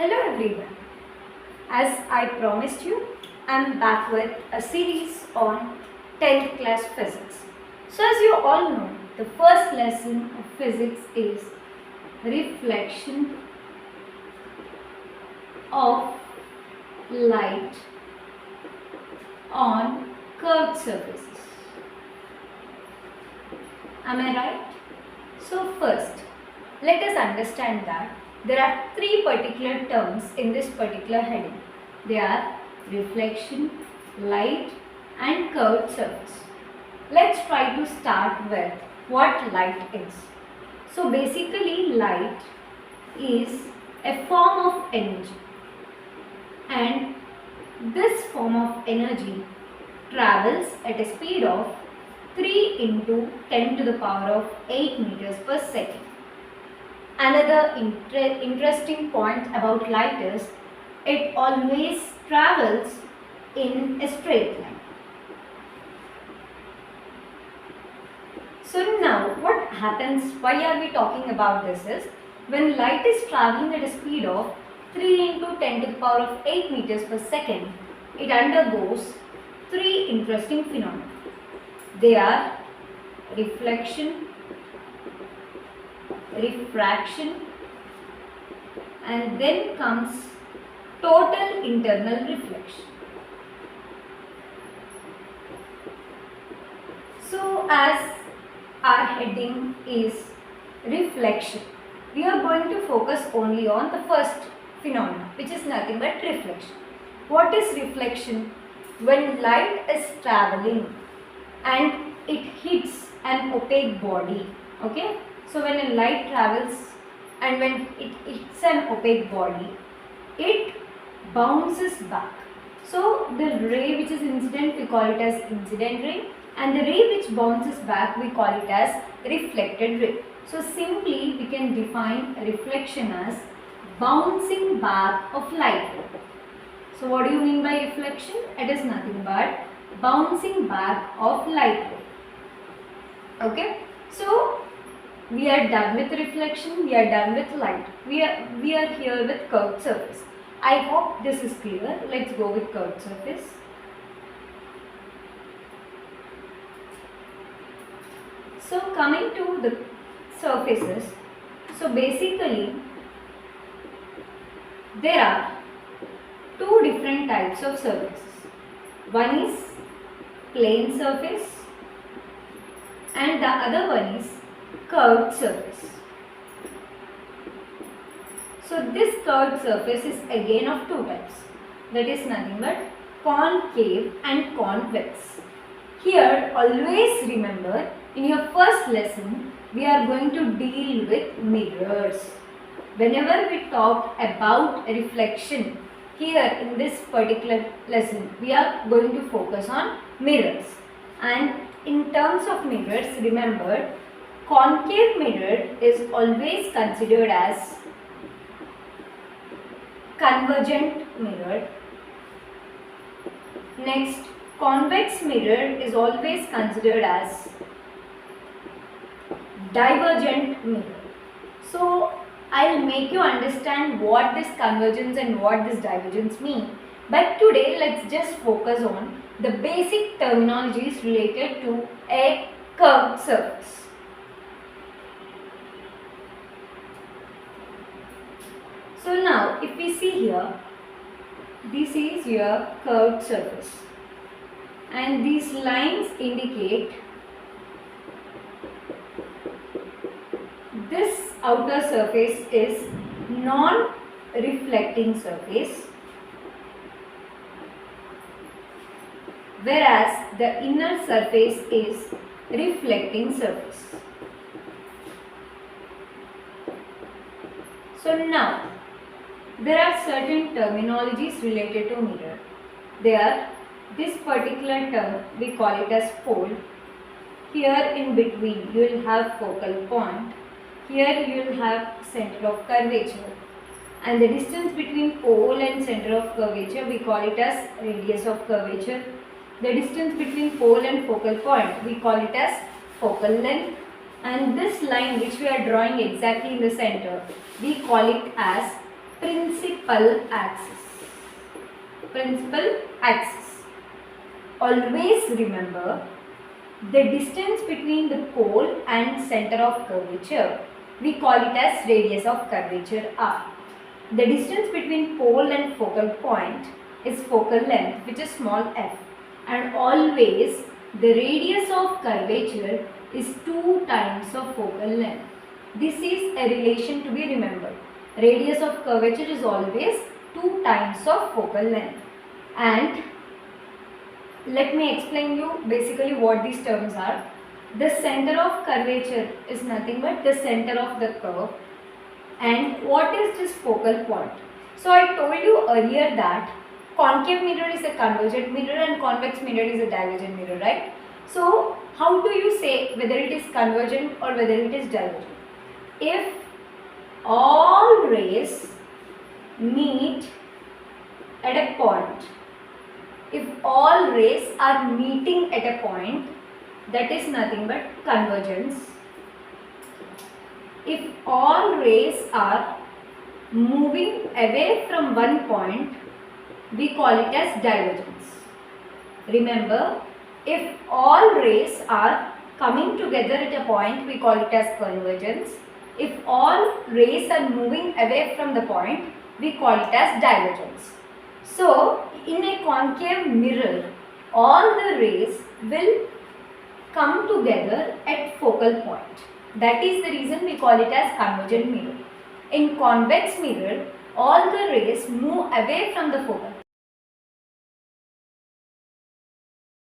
Hello everyone. As I promised you, I am back with a series on 10th class physics. So as you all know, the first lesson of physics is reflection of light on curved surfaces. Am I right? So first, let us understand that there are three particular terms in this particular heading. They are reflection, light and curved surface. Let's try to start with what light is. So basically light is a form of energy, and this form of energy travels at a speed of 3 into 10 to the power of 8 meters per second. Another interesting point about light is it always travels in a straight line. So now what happens, why are we talking about this is, when light is traveling at a speed of 3 into 10 to the power of 8 meters per second, it undergoes three interesting phenomena. They are reflection, refraction, and then comes total internal reflection. So as our heading is reflection, we are going to focus only on the first phenomenon, which is nothing but reflection. What is reflection? When light is traveling and it hits an opaque body, okay? So when a light travels and when it hits an opaque body, it bounces back. So the ray which is incident, we call it as incident ray, and the ray which bounces back, we call it as reflected ray. So simply we can define reflection as bouncing back of light. So what do you mean by reflection? It is nothing but bouncing back of light. Okay, so we are done with reflection, we are done with light. We are here with curved surface. I hope this is clear. Let's go with curved surface. So coming to the surfaces, so basically there are two different types of surfaces. One is plane surface and the other one is curved surface. So this curved surface is again of two types, that is nothing but concave and convex. Here always remember, in your first lesson we are going to deal with mirrors. Whenever we talk about reflection, here in this particular lesson we are going to focus on mirrors. And in terms of mirrors, remember, concave mirror is always considered as convergent mirror. Next, convex mirror is always considered as divergent mirror. So I'll make you understand what this convergence and what this divergence mean. But today let's just focus on the basic terminologies related to a curved surface. So now if we see here, this is your curved surface and these lines indicate this outer surface is non-reflecting surface, whereas the inner surface is reflecting surface. So now there are certain terminologies related to mirror. They are, this particular term we call it as pole. Here in between you will have focal point. Here you will have center of curvature, and the distance between pole and center of curvature we call it as radius of curvature. The distance between pole and focal point we call it as focal length, and this line which we are drawing exactly in the center we call it as principal principal axis. Principal axis. Always remember the distance between the pole and center of curvature. We call it as radius of curvature r. The distance between pole and focal point is focal length, which is small f, and always the radius of curvature is 2 times of focal length. This is a relation to be remembered. Radius of curvature is always 2 times of focal length. And let me explain you basically what these terms are. The center of curvature is nothing but the center of the curve. And what is this focal point? So I told you earlier that concave mirror is a convergent mirror and convex mirror is a divergent mirror, right? So how do you say whether it is convergent or whether it is divergent? If all rays meet at a point, if all rays are meeting at a point, that is nothing but convergence. If all rays are moving away from one point, we call it as divergence. Remember, if all rays are coming together at a point, we call it as convergence. If all rays are moving away from the point, we call it as divergence. So, in a concave mirror, all the rays will come together at focal point. That is the reason we call it as convergent mirror. In convex mirror, all the rays move away from the focal